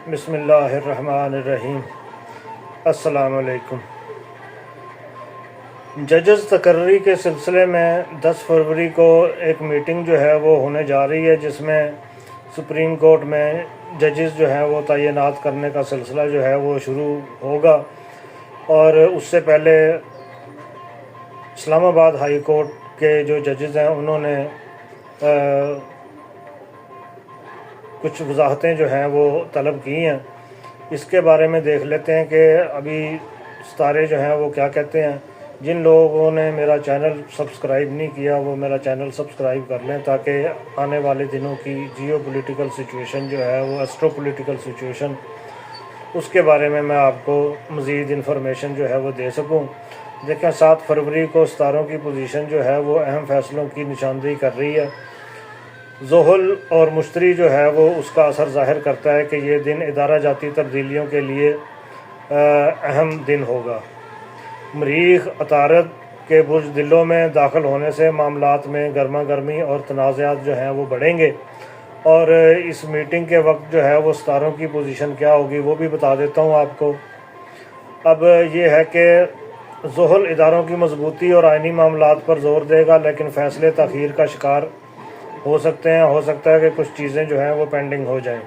बिस्मिल्लाहिर्रहमानिर्रहीम। अस्सलाम वालेकुम। जजेस तकर्री के सिलसिले में 10 फरवरी को एक मीटिंग जो है वो होने जा रही है, जिसमें सुप्रीम कोर्ट में जजेस जो हैं वो तैनात करने का सिलसिला जो है वो शुरू होगा। और उससे पहले इस्लामाबाद हाई कोर्ट के जो जजेस हैं उन्होंने कुछ वजाहतें जो हैं वो तलब की हैं। इसके बारे में देख लेते हैं कि अभी सितारे जो हैं वो क्या कहते हैं। जिन लोगों ने मेरा चैनल सब्सक्राइब नहीं किया वो मेरा चैनल सब्सक्राइब कर लें, ताकि आने वाले दिनों की जियो पोलिटिकल सिचुएशन जो है वो एस्ट्रो पोलिटिकल सिचुएशन, उसके बारे में मैं आपको मज़ीद इन्फॉर्मेशन जो है वो दे सकूं। देखें, 7 फरवरी को सितारों की पोजीशन जो है वो अहम फैसलों की निशानदेही कर रही है। ज़ोहल और मुश्तरी जो है वो उसका असर ज़ाहिर करता है कि ये दिन इदारा जाती तब्दीलियों के लिए अहम दिन होगा। मरीख अतारद के बुर्ज दिलों में दाखिल होने से मामलात में गर्मा गर्मी और तनाज़ात जो हैं वो बढ़ेंगे। और इस मीटिंग के वक्त जो है वो सितारों की पोजीशन क्या होगी वो भी बता देता हूँ आपको। अब ये है कि ज़ोहल इदारों की मजबूती और आइनी मामलात पर जोर देगा, लेकिन फ़ैसले तख़ीर का शिकार हो सकते हैं। हो सकता है कि कुछ चीज़ें जो हैं वो पेंडिंग हो जाएं।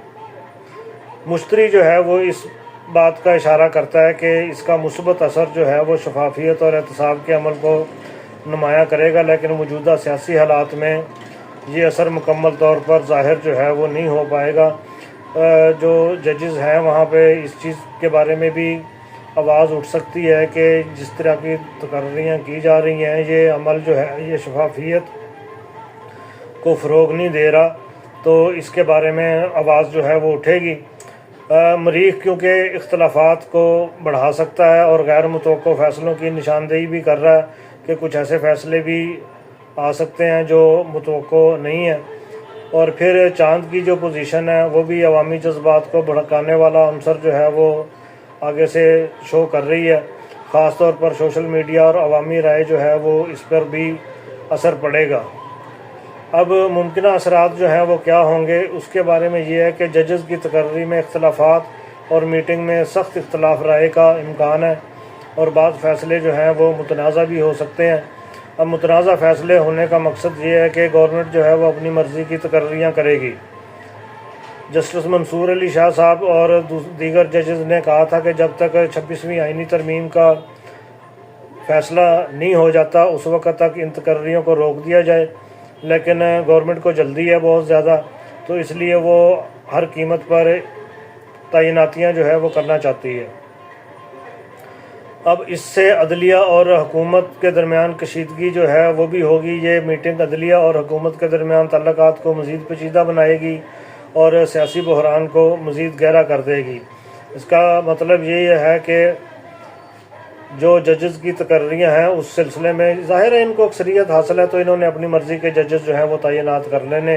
मुश्तरी जो है वो इस बात का इशारा करता है कि इसका मुस्बत असर जो है वो शफाफियत और एहतसाब के अमल को नुमाया करेगा, लेकिन मौजूदा सियासी हालात में ये असर मुकम्मल तौर पर ज़ाहिर जो है वो नहीं हो पाएगा। जो जजेस हैं वहाँ पे इस चीज़ के बारे में भी आवाज़ उठ सकती है कि जिस तरह की तकर्रियाँ की जा रही हैं ये अमल जो है ये शफाफियत को फ़रोग नहीं दे रहा, तो इसके बारे में आवाज़ जो है वो उठेगी। मरीख क्योंकि इख्तलाफात को बढ़ा सकता है और गैर मुतवक्को फ़ैसलों की निशानदेही भी कर रहा है कि कुछ ऐसे फ़ैसले भी आ सकते हैं जो मुतवक्को नहीं है। और फिर चांद की जो पोजीशन है वो भी अवामी जज्बात को भड़काने वाला अंसर जो है वो आगे से शो कर रही है। ख़ास तौर पर सोशल मीडिया और अवामी राय जो है वो इस पर भी असर पड़ेगा। अब मुमकिना असरात जो हैं वो क्या होंगे उसके बारे में ये है कि जजेस की तकर्री में इख्तलाफात और मीटिंग में सख्त इख्तलाफ राय का इम्कान है और बाज़ फ़ैसले जो हैं वो मुतनाज़ा भी हो सकते हैं। अब मुतनाज़ा फ़ैसले होने का मकसद ये है कि गवर्नमेंट जो है वो अपनी मर्ज़ी की तकर्रियाँ करेगी। जस्टिस मंसूर अली शाह साहब और दीगर जजेस ने कहा था कि जब तक 26वीं आइनी तरमीम का फ़ैसला नहीं हो जाता उस वक़्त तक इन तकर्रियों को रोक दिया जाए, लेकिन गवर्नमेंट को जल्दी है बहुत ज़्यादा, तो इसलिए वो हर कीमत पर तैनातियाँ जो है वो करना चाहती है। अब इससे अदलिया और हुकूमत के दरमियान कशीदगी जो है वो भी होगी। ये मीटिंग अदलिया और हुकूमत के दरमियान तल्लुकात को मज़ीद पेचीदा बनाएगी और सियासी बहरान को मज़ीद गहरा कर देगी। इसका मतलब ये है कि जो जजेस की तकर्रियाँ हैं उस सिलसिले में ज़ाहिर है इनको अक्सरियत हासिल है, तो इन्होंने अपनी मर्ज़ी के जजेस जो हैं वो तैनात कर लेने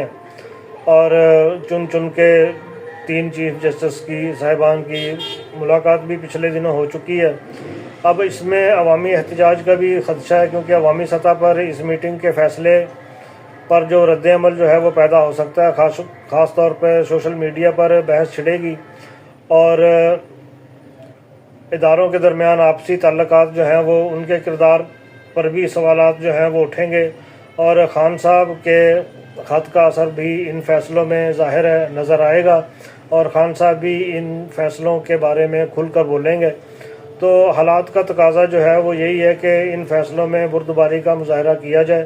और चुन चुन के 3 चीफ जस्टिस की साहिबान की मुलाकात भी पिछले दिनों हो चुकी है। अब इसमें अवामी एहतजाज का भी ख़दशा है, क्योंकि अवामी सतह पर इस मीटिंग के फ़ैसले पर जो रद्द-ए-अमल जो है वो पैदा हो सकता है। ख़ास तौर पर सोशल मीडिया पर बहस छिड़ेगी और इदारों के दरमियान आपसी ताल्लुकात जो हैं वो उनके किरदार पर भी सवालात जो हैं वो उठेंगे और खान साहब के ख़त का असर भी इन फ़ैसलों में ज़ाहिर है नज़र आएगा और खान साहब भी इन फ़ैसलों के बारे में खुलकर बोलेंगे। तो हालात का तकाजा जो है वो यही है कि इन फ़ैसलों में बुर्दबारी का मुजाहरा किया जाए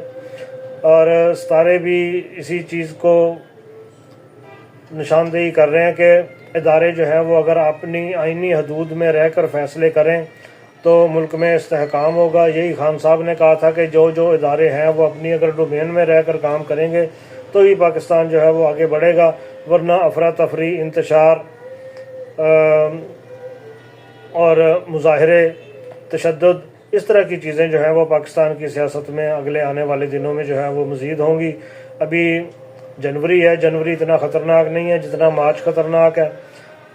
और सितारे भी इसी चीज़ को निशानदेही कर रहे हैं कि इदारे जो हैं वो अगर अपनी आइनी हदूद में रहकर फ़ैसले करें तो मुल्क में इस्तेहकाम होगा। यही खान साहब ने कहा था कि जो जो इदारे हैं वो अपनी अगर डोमेन में रहकर काम करेंगे तो ही पाकिस्तान जो है वो आगे बढ़ेगा, वरना अफरा तफरी, इंतशार और मुजाहरे, तशद्दुद, इस तरह की चीज़ें जो हैं वो पाकिस्तान की सियासत में अगले आने वाले दिनों में जो है वो मज़ीद होंगी। अभी जनवरी है, जनवरी इतना ख़तरनाक नहीं है जितना मार्च ख़तरनाक है।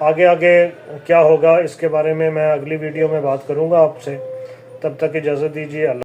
आगे आगे क्या होगा इसके बारे में मैं अगली वीडियो में बात करूंगा आपसे। तब तक इजाज़त दीजिए।